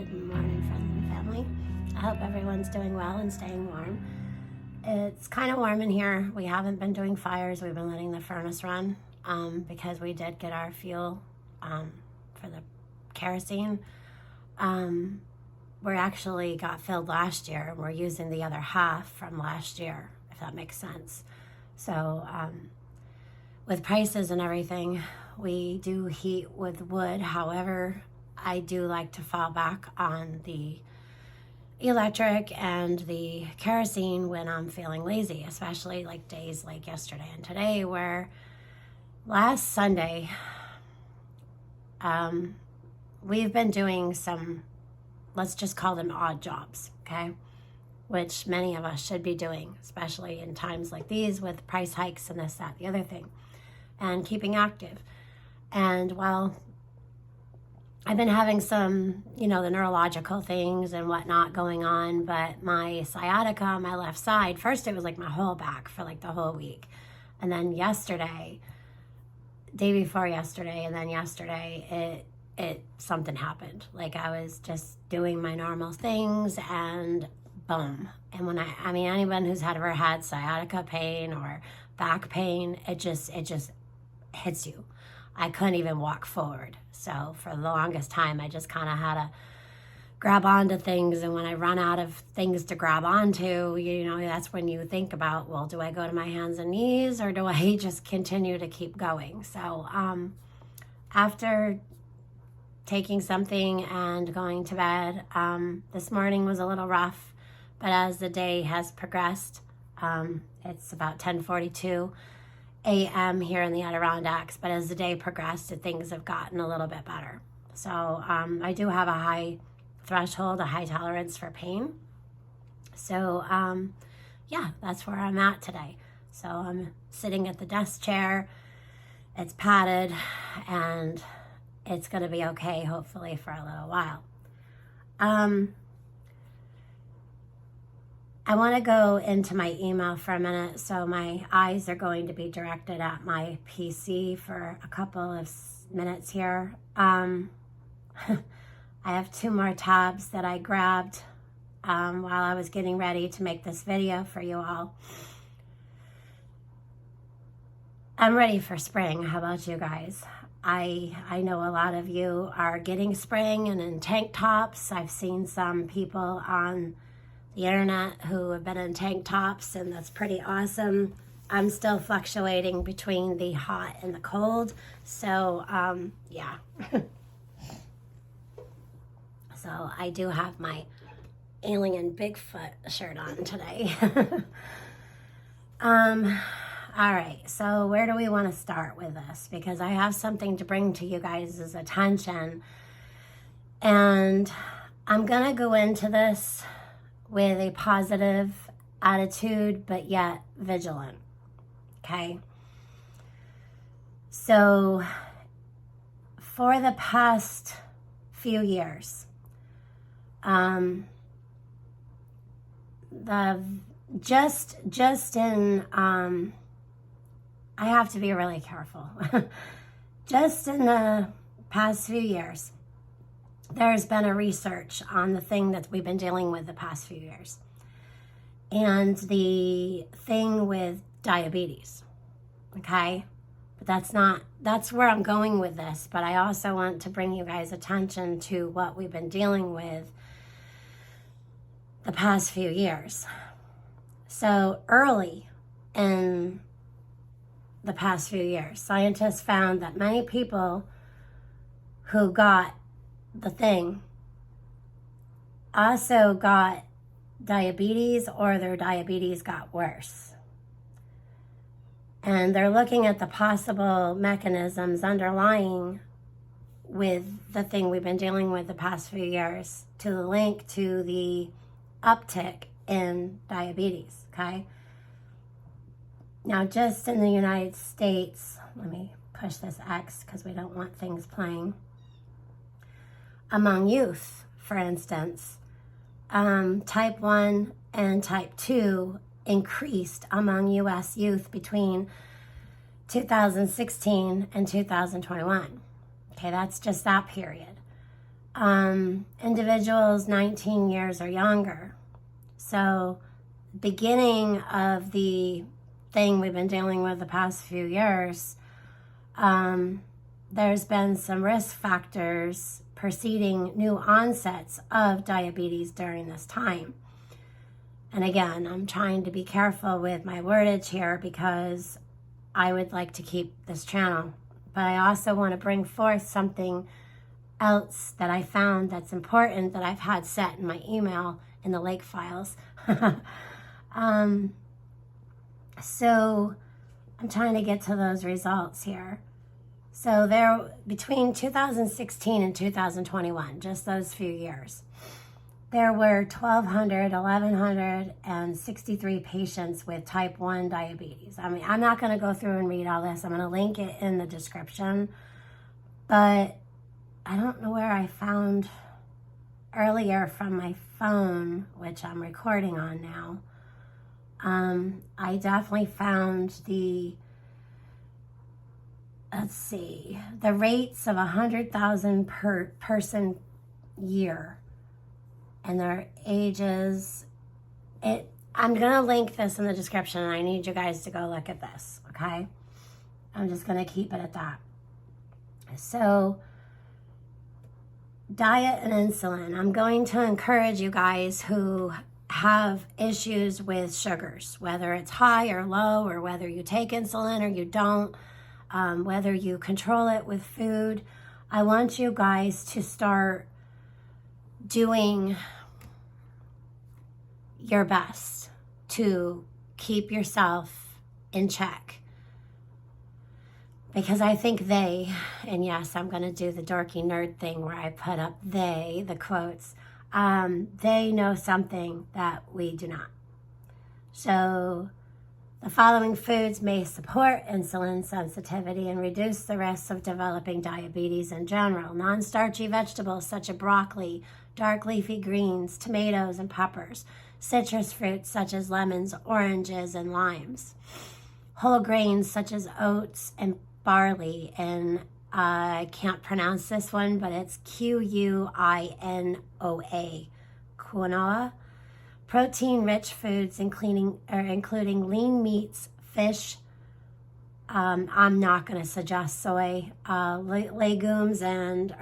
Good morning, friends and family. I hope everyone's doing well and staying warm. It's kind of warm in here. We haven't been doing fires. We've been letting the furnace run because we did get our fuel for the kerosene. We actually got filled last year, and we're using the other half from last year, if that makes sense. So with prices and everything, we do heat with wood. However, I do like to fall back on the electric and the kerosene when I'm feeling lazy, especially like days like yesterday and today, where last Sunday, we've been doing some, let's just call them odd jobs, okay? Which many of us should be doing, especially in times like these with price hikes and this, that, the other thing, and keeping active. And while I've been having some, the neurological things and whatnot going on, but my sciatica on my left side, first it was like my whole back for like the whole week. And then yesterday, day before yesterday, and then yesterday, something happened. Like I was just doing my normal things and boom. And when I mean, anyone who's ever had sciatica pain or back pain, it just hits you. I couldn't even walk forward. So for the longest time, I just kind of had to grab onto things. And when I run out of things to grab onto, that's when you think about, well, do I go to my hands and knees or do I just continue to keep going? So after taking something and going to bed, this morning was a little rough, but as the day has progressed, it's about 10:42 a.m. here in the Adirondacks, but as the day progressed, things have gotten a little bit better. So I do have a high threshold, a high tolerance for pain. So yeah, that's where I'm at today. So I'm sitting at the desk chair. It's padded and it's going to be okay, hopefully, for a little while. I want to go into my email for a minute, so my eyes are going to be directed at my PC for a couple of minutes here. I have 2 more tabs that I grabbed while I was getting ready to make this video for you all. I'm ready for spring. How about you guys? I know a lot of you are getting spring and in tank tops. I've seen some people on the internet who have been in tank tops, and that's pretty awesome. I'm still fluctuating between the hot and the cold, so yeah. So I do have my alien Bigfoot shirt on today. All right, so where do we want to start with this? Because I have something to bring to you guys' attention, and I'm gonna go into this with a positive attitude, but yet vigilant, okay? So for the past few years, I have to be really careful. Just in the past few years, there's been a research on the thing that we've been dealing with the past few years. And the thing with diabetes, okay? But that's where I'm going with this. But I also want to bring you guys attention to what we've been dealing with the past few years. So early in the past few years, scientists found that many people who got the thing also got diabetes, or their diabetes got worse. And they're looking at the possible mechanisms underlying with the thing we've been dealing with the past few years to link to the uptick in diabetes, okay? Now, just in the United States, let me push this X because we don't want things playing. Among youth, for instance, type 1 and type 2 increased among U.S. youth between 2016 and 2021. Okay, that's just that period. individuals 19 years or younger. So beginning of the thing we've been dealing with the past few years, there's been some risk factors preceding new onsets of diabetes during this time. And again, I'm trying to be careful with my wordage here because I would like to keep this channel. But I also want to bring forth something else that I found that's important that I've had set in my email in the lake files. So I'm trying to get to those results here. So there, between 2016 and 2021, just those few years, there were 1,163 patients with type 1 diabetes. I mean, I'm not going to go through and read all this. I'm going to link it in the description. But I don't know where I found earlier from my phone, which I'm recording on now. I definitely found the, let's see, the rates of 100,000 per person year and their ages. I'm going to link this in the description, and I need you guys to go look at this, okay? I'm just going to keep it at that. So, diet and insulin. I'm going to encourage you guys who have issues with sugars, whether it's high or low, or whether you take insulin or you don't, whether you control it with food. I want you guys to start doing your best to keep yourself in check. Because I think they, and yes, I'm going to do the dorky nerd thing where I put up they, the quotes, they know something that we do not. So the following foods may support insulin sensitivity and reduce the risks of developing diabetes in general. Non-starchy vegetables such as broccoli, dark leafy greens, tomatoes, and peppers. Citrus fruits such as lemons, oranges, and limes. Whole grains such as oats and barley, and I can't pronounce this one, but it's Quinoa, quinoa. Protein-rich foods including lean meats, fish. I'm not going to suggest soy. Legumes and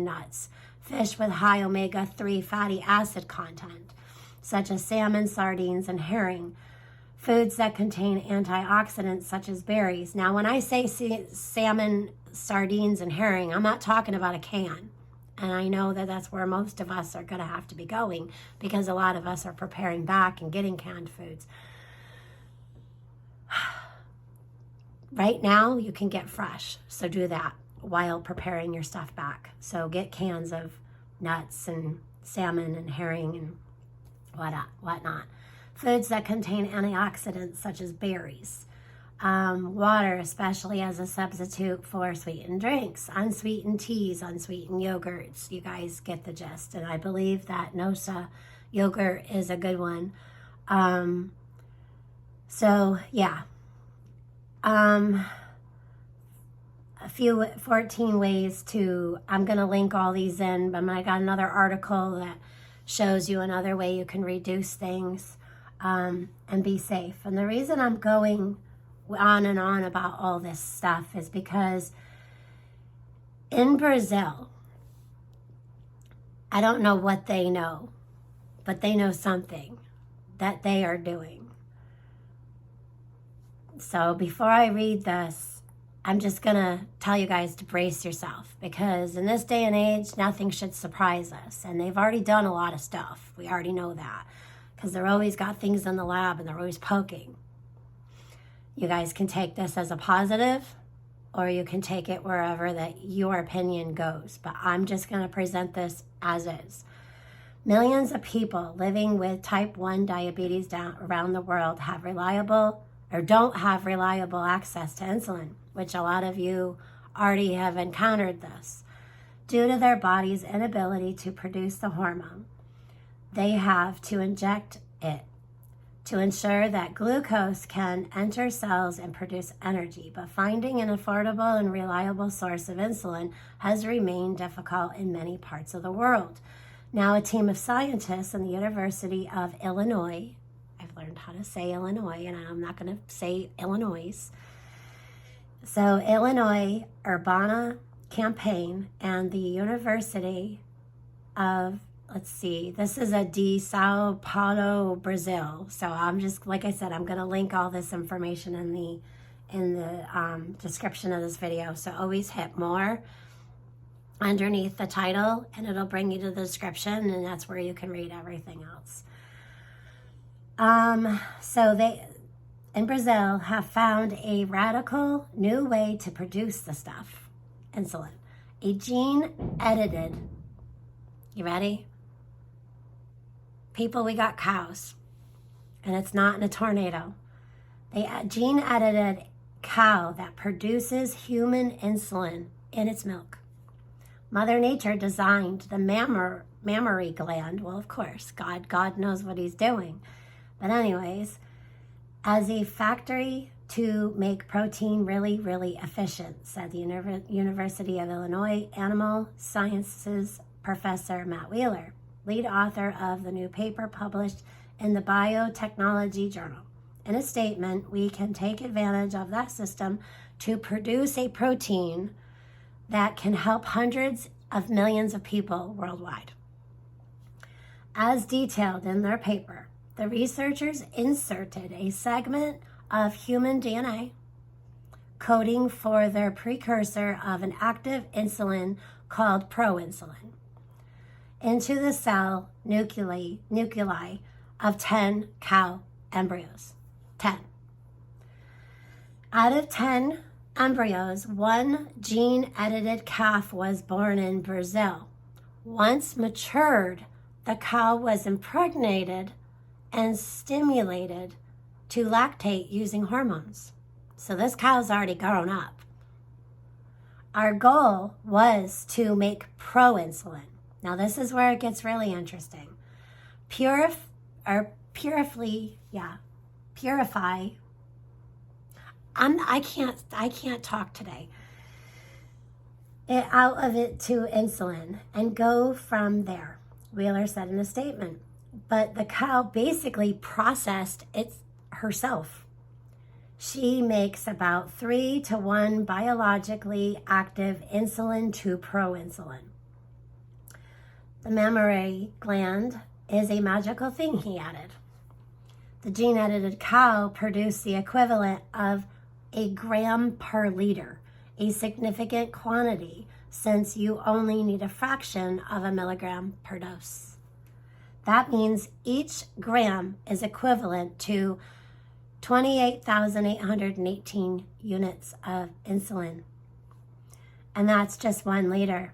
nuts. Fish with high omega-3 fatty acid content, such as salmon, sardines, and herring. Foods that contain antioxidants such as berries. Now, when I say salmon, sardines, and herring, I'm not talking about a can. And I know that that's where most of us are going to have to be going because a lot of us are preparing back and getting canned foods. Right now, you can get fresh. So do that while preparing your stuff back. So get cans of nuts and salmon and herring and whatnot. Foods that contain antioxidants such as berries. Water, especially as a substitute for sweetened drinks. Unsweetened teas, unsweetened yogurts. You guys get the gist. And I believe that Nosa yogurt is a good one. So, yeah. 14 ways to, I'm going to link all these in, but I got another article that shows you another way you can reduce things. And be safe. And the reason I'm going on and on about all this stuff is because in Brazil, I don't know what they know, but they know something that they are doing. So before I read this, I'm just going to tell you guys to brace yourself, because in this day and age, nothing should surprise us. And they've already done a lot of stuff. We already know that. Because they're always got things in the lab and they're always poking. You guys can take this as a positive, or you can take it wherever that your opinion goes. But I'm just going to present this as is. Millions of people living with type 1 diabetes around the world have reliable or don't have reliable access to insulin, which a lot of you already have encountered this, due to their body's inability to produce the hormone. They have to inject it. to ensure that glucose can enter cells and produce energy, but finding an affordable and reliable source of insulin has remained difficult in many parts of the world. Now, a team of scientists in the University of Illinois, I've learned how to say Illinois, and I'm not going to say Illinois. So, Illinois Urbana Campaign and the University of, let's see, this is a de Sao Paulo, Brazil. So I'm just, like I said, I'm going to link all this information in the description of this video. So always hit more underneath the title and it'll bring you to the description, and that's where you can read everything else. So they, in Brazil, have found a radical new way to produce the stuff, insulin. A gene edited, you ready? People, we got cows, and it's not in a tornado. They gene edited cow that produces human insulin in its milk. Mother Nature designed the mammary gland. Well, of course, God knows what he's doing. But anyways, as a factory to make protein really, really efficient, said the University of Illinois Animal Sciences professor Matt Wheeler, lead author of the new paper published in the Biotechnology Journal. In a statement, we can take advantage of that system to produce a protein that can help hundreds of millions of people worldwide. As detailed in their paper, the researchers inserted a segment of human DNA coding for their precursor of an active insulin called proinsulin into the cell nuclei of 10 cow embryos. 10. Out of 10 embryos, one gene-edited calf was born in Brazil. Once matured, the cow was impregnated and stimulated to lactate using hormones. So this cow's already grown up. Our goal was to make proinsulin. Now this is where it gets really interesting. Purify I can't talk today. Out of it to insulin and go from there, Wheeler said in a statement. But the cow basically processed it herself. She makes about 3-to-1 biologically active insulin to proinsulin. The mammary gland is a magical thing, he added. The gene-edited cow produced the equivalent of a gram per liter, a significant quantity since you only need a fraction of a milligram per dose. That means each gram is equivalent to 28,818 units of insulin. And that's just 1 liter.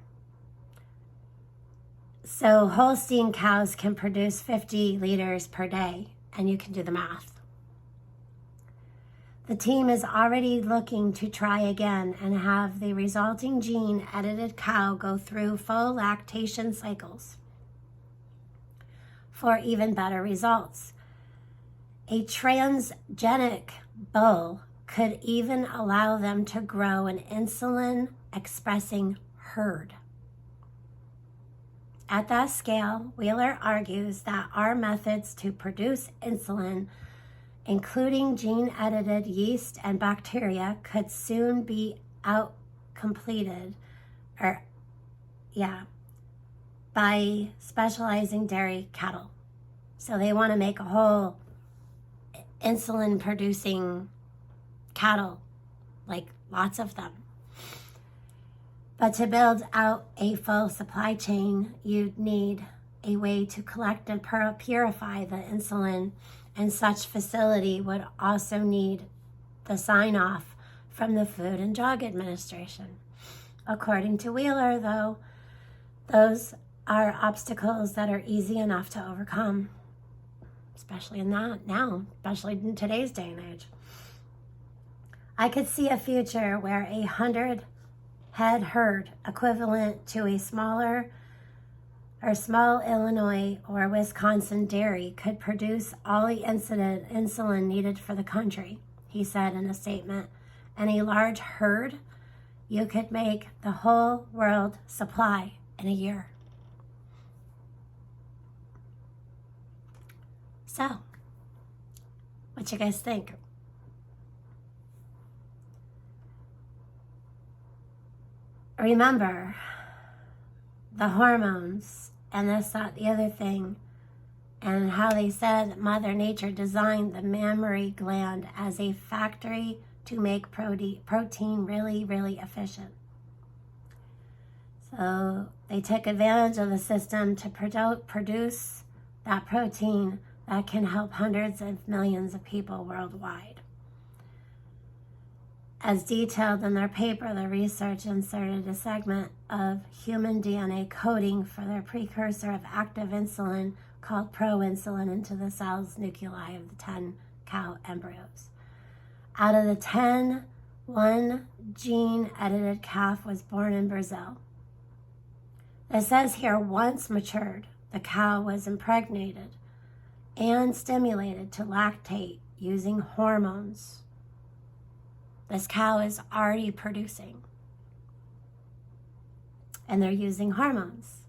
So Holstein cows can produce 50 liters per day, and you can do the math. The team is already looking to try again and have the resulting gene-edited cow go through full lactation cycles for even better results. A transgenic bull could even allow them to grow an insulin-expressing herd. At that scale, Wheeler argues that our methods to produce insulin, including gene-edited yeast and bacteria, could soon be by specializing dairy cattle. So they want to make a whole insulin-producing cattle, like lots of them. But to build out a full supply chain, you'd need a way to collect and purify the insulin, and such facility would also need the sign-off from the Food and Drug Administration. According to Wheeler, though, those are obstacles that are easy enough to overcome, especially especially in today's day and age. I could see a future where 100 head herd, equivalent to a smaller Her small Illinois or Wisconsin dairy could produce all the insulin needed for the country, he said in a statement. And a large herd, you could make the whole world supply in a year. So, what you guys think? Remember, the hormones and this, that, the other thing, and how they said Mother Nature designed the mammary gland as a factory to make protein really, really efficient. So they took advantage of the system to produce that protein that can help hundreds of millions of people worldwide. As detailed in their paper, the research inserted a segment of human DNA coding for their precursor of active insulin called proinsulin into the cell's nuclei of the 10 cow embryos. Out of the 10, one gene-edited calf was born in Brazil. It says here, once matured, the cow was impregnated and stimulated to lactate using hormones. This cow is already producing, and they're using hormones.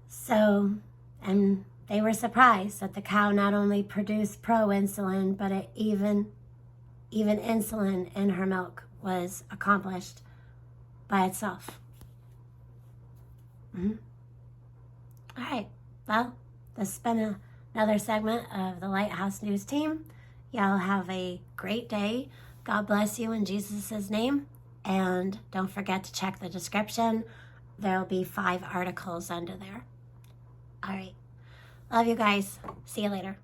So, and they were surprised that the cow not only produced proinsulin, but even insulin in her milk was accomplished by itself. All right, well, this has been another segment of the Lighthouse News team. Y'all have a great day. God bless you in Jesus' name. And don't forget to check the description. There'll be 5 articles under there. All right. Love you guys. See you later.